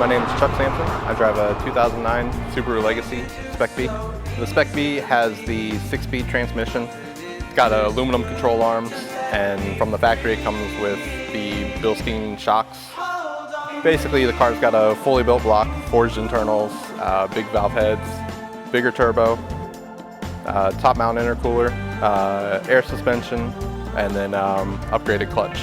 My name is Chuck Sampson. I drive a 2009 Subaru Legacy Spec B. The Spec B has the 6-speed transmission. It's got aluminum control arms, and from the factory it comes with the Bilstein shocks. Basically, the car's got a fully built block, forged internals, big valve heads, bigger turbo, top mount intercooler, air suspension, and then upgraded clutch.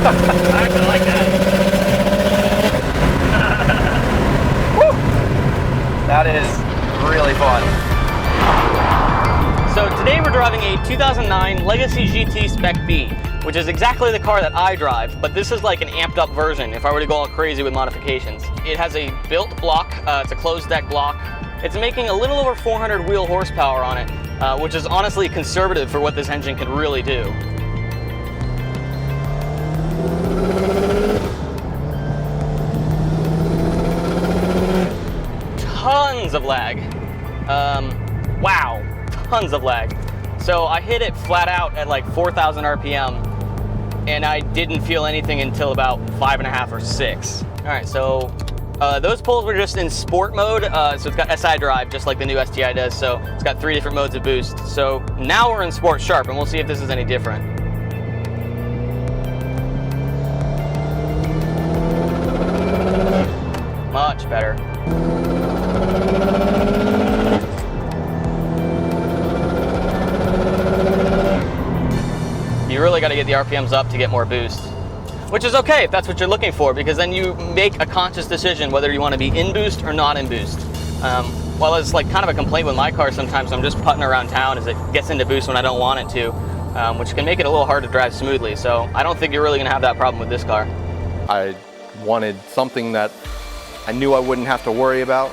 I actually like that. That is really fun. So today we're driving a 2009 Legacy GT Spec B, which is exactly the car that I drive, but this is like an amped up version if I were to go all crazy with modifications. It has a built block, it's a closed deck block. It's making a little over 400 wheel horsepower on it, which is honestly conservative for what this engine can really do. Tons of lag. Wow, tons of lag. So I hit it flat out at like 4,000 RPM, and I didn't feel anything until about 5.5 or 6. All right, so those poles were just in sport mode, so it's got SI drive just like the new STI does, so it's got 3 different modes of boost. So now we're in sport sharp, and we'll see if this is any different. Much better. You really got to get the RPMs up to get more boost, which is okay if that's what you're looking for, because then you make a conscious decision whether you want to be in boost or not in boost. Well, it's like kind of a complaint with my car sometimes. I'm just putting around town as it gets into boost when I don't want it to, which can make it a little hard to drive smoothly. So I don't think you're really going to have that problem with this car. I wanted something that I knew I wouldn't have to worry about,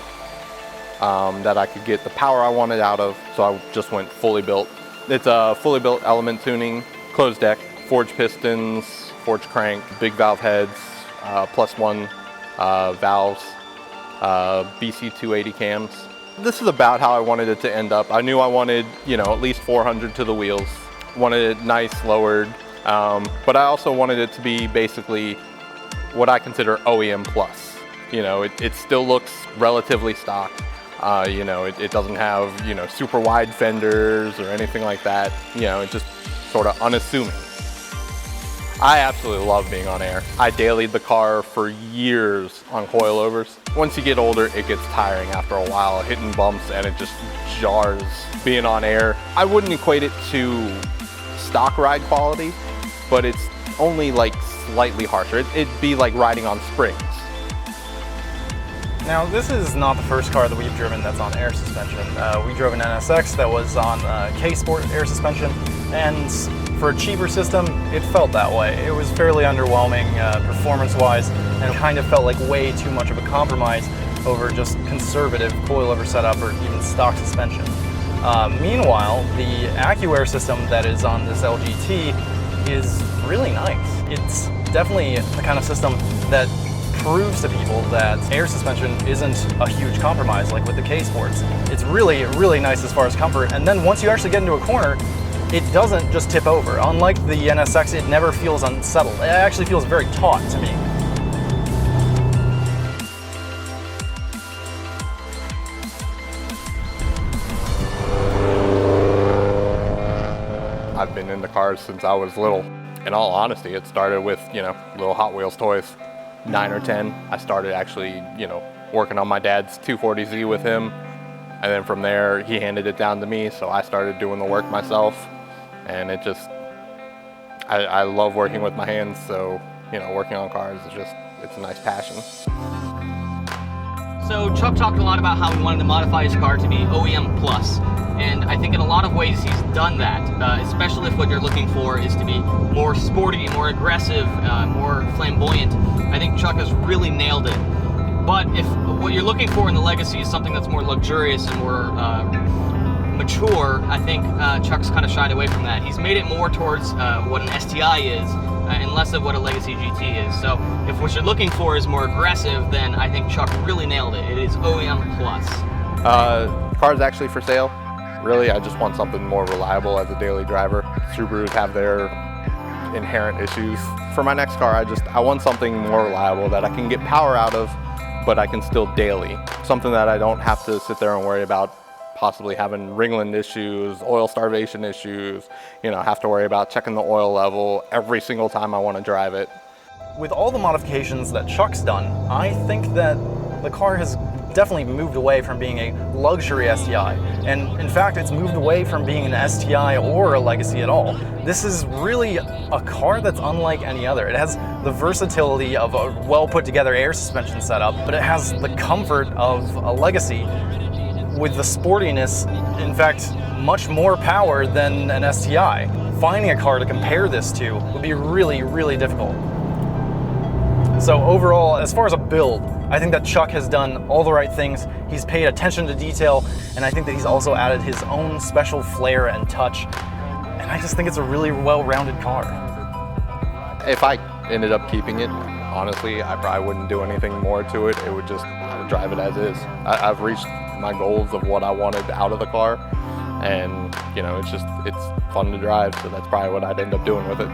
that I could get the power I wanted out of, so I just went fully built. It's a fully built element tuning, closed deck, forged pistons, forged crank, big valve heads, +1 valves, BC 280 cams. This is about how I wanted it to end up. I knew I wanted, at least 400 to the wheels. Wanted it nice, lowered, but I also wanted it to be basically what I consider OEM plus. It still looks relatively stock. It doesn't have, super wide fenders or anything like that. It's just sort of unassuming. I absolutely love being on air. I dailied the car for years on coilovers. Once you get older, it gets tiring after a while, hitting bumps, and it just jars being on air. I wouldn't equate it to stock ride quality, but it's only like slightly harsher. It'd be like riding on springs. Now, this is not the first car that we've driven that's on air suspension. We drove an NSX that was on K-Sport air suspension, and for a cheaper system, it felt that way. It was fairly underwhelming performance-wise, and it kind of felt like way too much of a compromise over just conservative coilover setup or even stock suspension. Meanwhile, the AccuAir system that is on this LGT is really nice. It's definitely the kind of system that proves to people that air suspension isn't a huge compromise like with the K-Sports. It's really, really nice as far as comfort, and then once you actually get into a corner, it doesn't just tip over. Unlike the NSX, it never feels unsettled. It actually feels very taut to me. I've been into cars since I was little. In all honesty, it started with, little Hot Wheels toys. 9 or 10, I started actually, working on my dad's 240Z with him. And then from there, he handed it down to me, so I started doing the work myself. And it just, I love working with my hands, so, working on cars is just, it's a nice passion. So Chuck talked a lot about how he wanted to modify his car to be OEM plus. And I think in a lot of ways he's done that, especially if what you're looking for is to be more sporty, more aggressive, more flamboyant. I think Chuck has really nailed it. But if what you're looking for in the Legacy is something that's more luxurious and more mature, I think Chuck's kind of shied away from that. He's made it more towards what an STI is, and less of what a Legacy GT is. So if what you're looking for is more aggressive, then I think Chuck really nailed it. It is OEM plus. Car's actually for sale. Really, I just want something more reliable as a daily driver. Subarus have their inherent issues. For my next car, I want something more reliable that I can get power out of, but I can still daily. Something that I don't have to sit there and worry about possibly having ringland issues, oil starvation issues, have to worry about checking the oil level every single time I want to drive it. With all the modifications that Chuck's done, I think that the car has definitely moved away from being a luxury STI. And in fact, it's moved away from being an STI or a Legacy at all. This is really a car that's unlike any other. It has the versatility of a well put together air suspension setup, but it has the comfort of a Legacy with the sportiness, in fact, much more power than an STI. Finding a car to compare this to would be really, really difficult. So overall, as far as a build, I think that Chuck has done all the right things. He's paid attention to detail, and I think that he's also added his own special flair and touch. And I just think it's a really well-rounded car. If I ended up keeping it, honestly, I probably wouldn't do anything more to it. I would drive it as is. I've reached my goals of what I wanted out of the car, and it's fun to drive, so that's probably what I'd end up doing with it.